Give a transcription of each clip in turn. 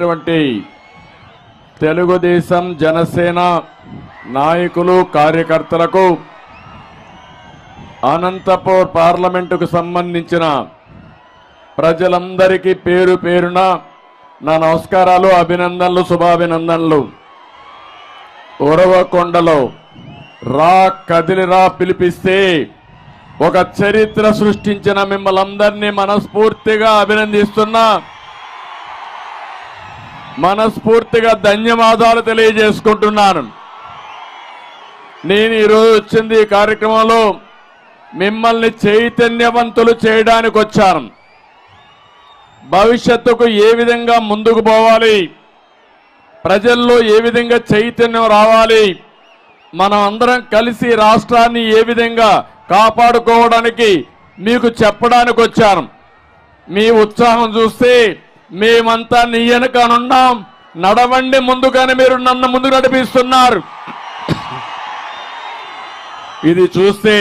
వచ్చినటువంటి తెలుగుదేశం జనసేన నాయకులు కార్యకర్తలకు అనంతపూర్ పార్లమెంటుకు సంబంధించిన ప్రజలందరికీ పేరు పేరున నా నమస్కారాలు, అభినందనలు, శుభాభినందనలు. ఉరవకొండలో రా కదిలిరా పిలిపిస్తే ఒక చరిత్ర సృష్టించిన మిమ్మల్ని అందరినీ మనస్ఫూర్తిగా అభినందిస్తున్నా, మనస్ఫూర్తిగా ధన్యవాదాలు తెలియజేసుకుంటున్నాను. నేను ఈరోజు వచ్చింది ఈ కార్యక్రమంలో మిమ్మల్ని చైతన్యవంతులు చేయడానికి వచ్చాను. భవిష్యత్తుకు ఏ విధంగా ముందుకు పోవాలి, ప్రజల్లో ఏ విధంగా చైతన్యం రావాలి, మనం అందరం కలిసి రాష్ట్రాన్ని ఏ విధంగా కాపాడుకోవడానికి మీకు చెప్పడానికి వచ్చాను. మీ ఉత్సాహం చూస్తే మేమంతా నీ వెనకనున్నాం, నడవండి ముందుగానే మీరు నన్ను ముందుకు నడిపిస్తున్నారు. ఇది చూస్తే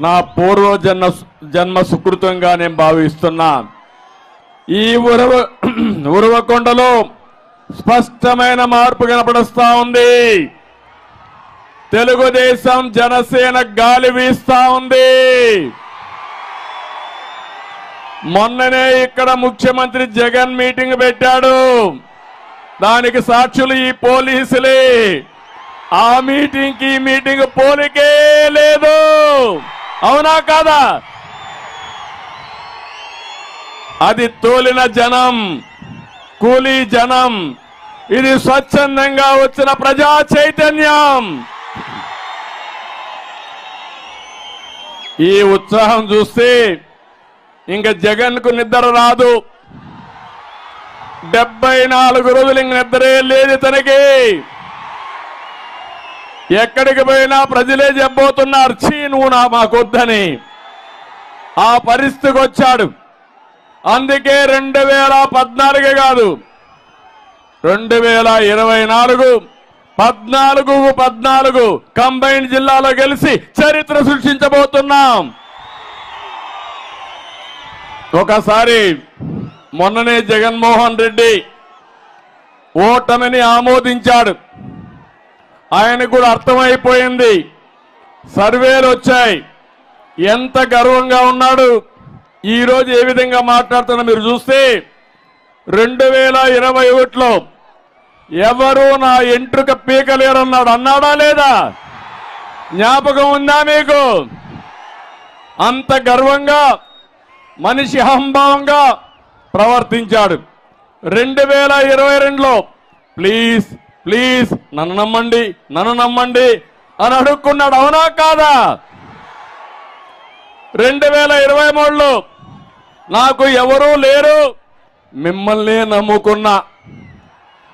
నా జన్మ సుకృతంగా నేను భావిస్తున్నా. ఈ ఉరవకొండలో స్పష్టమైన మార్పు కనపడుస్తా ఉంది. తెలుగుదేశం జనసేన గాలి వీస్తా ఉంది. మొన్ననే ఇక్కడ ముఖ్యమంత్రి జగన్ మీటింగ్ పెట్టాడు, దానికి సాక్షులు ఈ పోలీసులే. ఆ మీటింగ్ కి మీటింగ్ పోలికే లేదు, అవునా కాదా? అది తోలిన జనం, కూలీ జనం, ఇది స్వచ్ఛందంగా వచ్చిన ప్రజా చైతన్యం. ఈ ఉత్సాహం చూస్తే ఇంక జగన్ కు నిద్ర రాదు. 74 రోజులు ఇంక నిద్రే లేదు తనకి. ఎక్కడికి పోయినా ప్రజలే చెప్పబోతున్నారు, చీ నువ్వు మాకొద్దని. ఆ పరిస్థితికి వచ్చాడు. అందుకే 2014 కాదు, 2024 14 కంబైన్డ్ జిల్లాలో గెలిచి చరిత్ర సృష్టించబోతున్నాం. ఒకసారి మొన్ననే జగన్మోహన్ రెడ్డి ఓటమిని ఆమోదించాడు. ఆయనకు కూడా అర్థమైపోయింది, సర్వేలు వచ్చాయి, ఎంత గర్వంగా ఉన్నాడు. ఈరోజు ఏ విధంగా మాట్లాడుతున్నా మీరు చూస్తే 2021లో ఎవరు నా ఎంట్రుక పీకలేరన్నాడు, అన్నాడా లేదా? జ్ఞాపకం ఉందా మీకు? అంత గర్వంగా మనిషి అహంభావంగా ప్రవర్తించాడు. 2022లో ప్లీజ్ ప్లీజ్ నన్ను నమ్మండి, నన్ను నమ్మండి అని అడుక్కున్నాడు, అవునా కాదా? 2023లో నాకు ఎవరూ లేరు, మిమ్మల్ని నమ్ముకున్నా,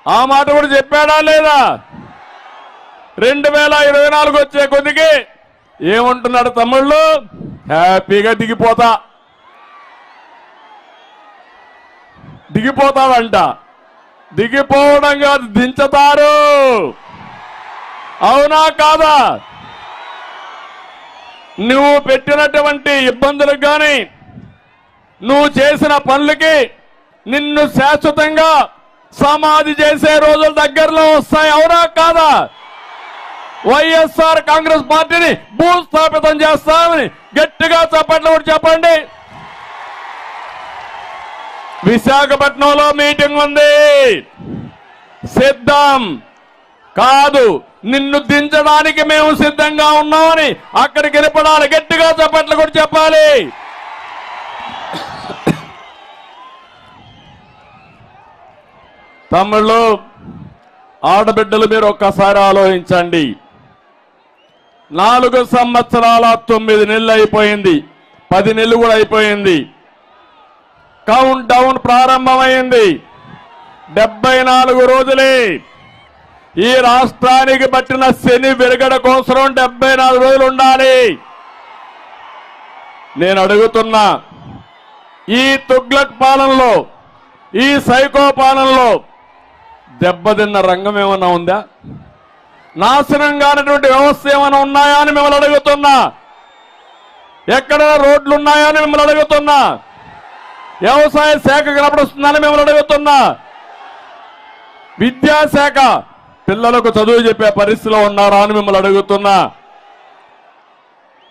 ఆ మాట కూడా చెప్పాడా లేదా? 2024 వచ్చే కొద్దికి ఏమంటున్నాడు తమ్ముళ్ళు? హ్యాపీగా దిగిపోతాడంట. దిగిపోవడం కాదు, దించుతారు, అవునా కాదా? నువ్వు పెట్టినటువంటి ఇబ్బందులకు కానీ నువ్వు చేసిన పనులకి నిన్ను శాశ్వతంగా సమాధి చేసే రోజులు దగ్గరలో వస్తాయి, అవునా కాదా? వైఎస్ఆర్ కాంగ్రెస్ పార్టీని భూస్థాపితం చేస్తామని గట్టిగా చప్పట్లు కూడా చెప్పండి. విశాఖపట్నంలో మీటింగ్ ఉంది, సిద్ధం కాదు, నిన్ను దించడానికి మేము సిద్ధంగా ఉన్నామని అక్కడికి వెళ్ళిపడాలి, గట్టిగా చప్పట్లు కూడా చెప్పాలి. తమ్ముళ్ళు, ఆడబిడ్డలు, మీరు ఒక్కసారి ఆలోచించండి. 4 సంవత్సరాల 9 నెలలు అయిపోయింది, 10 నెలలు కూడా అయిపోయింది. కౌంట్ డౌన్ ప్రారంభమైంది. 74 రోజులే. ఈ రాష్ట్రానికి పట్టిన శని విరగడ కోసం 74 రోజులు ఉండాలి. నేను అడుగుతున్నా, ఈ తుగ్లక్ పాలనలో, ఈ సైకో పాలనలో దెబ్బతిన్న రంగం ఏమన్నా ఉందా? నాశనం కానటువంటి వ్యవస్థ ఏమైనా ఉన్నాయా అని మిమ్మల్ని అడుగుతున్నా. ఎక్కడ రోడ్లు ఉన్నాయా అని మిమ్మల్ని అడుగుతున్నా. వ్యవసాయ శాఖ కనపడుస్తుందని మిమ్మల్ని అడుగుతున్నా. విద్యాశాఖ పిల్లలకు చదువు చెప్పే పరిస్థితిలో ఉన్నారా అని మిమ్మల్ని అడుగుతున్నా.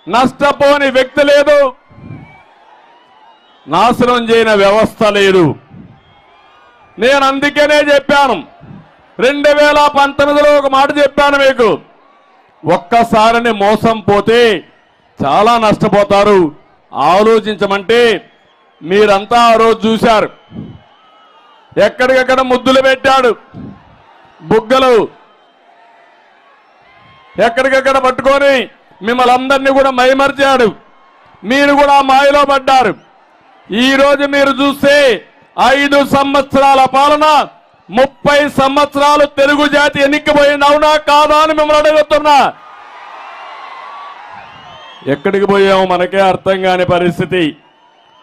నష్టపోని వ్యక్తి లేదు, నాశనం చేయని వ్యవస్థ లేదు. నేను అందుకనే చెప్పాను, 2019లో ఒక మాట చెప్పాను మీకు, ఒక్కసారిని మోసం పోతే చాలా నష్టపోతారు, ఆలోచించమంటే మీరంతా ఆ రోజు చూశారు. ఎక్కడికక్కడ ముద్దులు పెట్టాడు, బుగ్గలు ఎక్కడికక్కడ పట్టుకొని మిమ్మల్ని అందరినీ కూడా మైమర్చాడు. మీరు కూడా మాయలో పడ్డారు. ఈరోజు మీరు చూస్తే 5 సంవత్సరాల పాలన, 30 సంవత్సరాలు తెలుగు జాతి ఎన్నికపోయింది, అవునా కాదా అని మిమ్మల్ని అడుగుతున్నా. ఎక్కడికి పోయాము మనకే అర్థం కాని పరిస్థితి.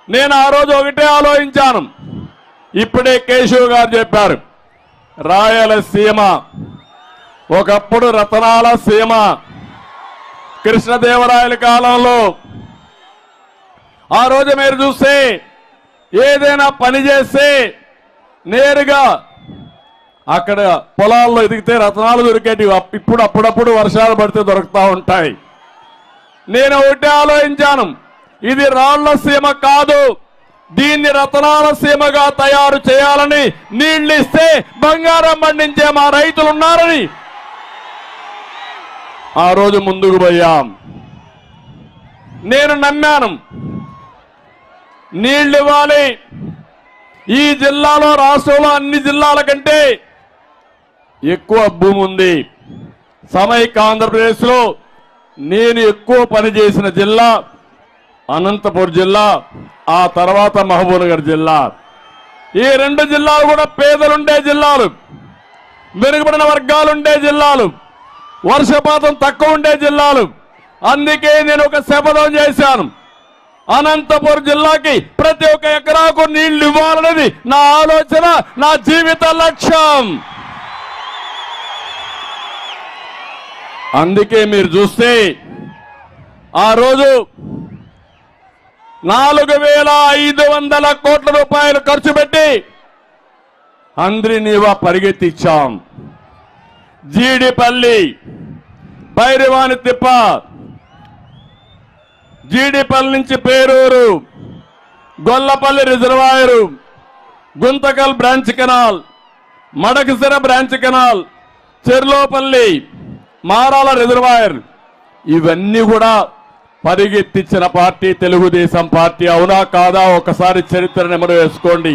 నేను ఆ రోజు ఒకటే ఆలోచించాను, ఇప్పుడే కేశవ్ గారు చెప్పారు, రాయలసీమ ఒకప్పుడు రతనాల సీమ. కృష్ణదేవరాయల కాలంలో ఆ రోజు మీరు చూస్తే ఏదైనా పని చేస్తే నేరుగా అక్కడ పొలాల్లో ఎదిగితే రతనాలు దొరికేటివి. ఇప్పుడు అప్పుడప్పుడు వర్షాలు పడితే దొరుకుతూ ఉంటాయి. నేను ఒకటే ఆలోచించాను, ఇది రాళ్ల సీమ కాదు, దీన్ని రతనాల సీమగా తయారు చేయాలని, నీళ్లు ఇస్తే బంగారం పండించే మా రైతులు ఉన్నారని ఆ రోజు ముందుకు పోయాం. నేను నమ్మాను, నీళ్లు ఇవ్వాలి. ఈ జిల్లాలో రాష్ట్రంలో అన్ని జిల్లాల కంటే ఎక్కువ భూమి ఉంది. సమైక్య ఆంధ్రప్రదేశ్లో నేను ఎక్కువ పనిచేసిన జిల్లా అనంతపురం జిల్లా, ఆ తర్వాత మహబూబ్నగర్ జిల్లా. ఈ 2 జిల్లాలు కూడా పేదలుండే జిల్లాలు, వెనుకబడిన వర్గాలుండే జిల్లాలు, వర్షపాతం తక్కువ ఉండే జిల్లాలు. అందుకే నేను ఒక శపథం చేశాను, అనంతపురం జిల్లాకి ప్రతి ఒక్క ఎకరాకు నీళ్లు ఇవ్వాలనేది నా ఆలోచన, నా జీవిత లక్ష్యం. అందుకే మీరు చూస్తే ఆ రోజు 4,500 కోట్ల రూపాయలు ఖర్చు పెట్టి అంద్రినీవా పరిగెత్తిచ్చాం. జీడిపల్లి, భైరవాని తిప్ప, జీడిపల్లి నుంచి Peruru, Gollapalli reservoir, Guntakal branch canal, Madakasira branch canal, Cherlopalli, Marala reservoir, ఇవన్నీ కూడా పరిగెత్తించిన పార్టీ తెలుగుదేశం పార్టీ. అవునా కాదా ఒకసారి చరిత్ర నెమరు వేసుకోండి.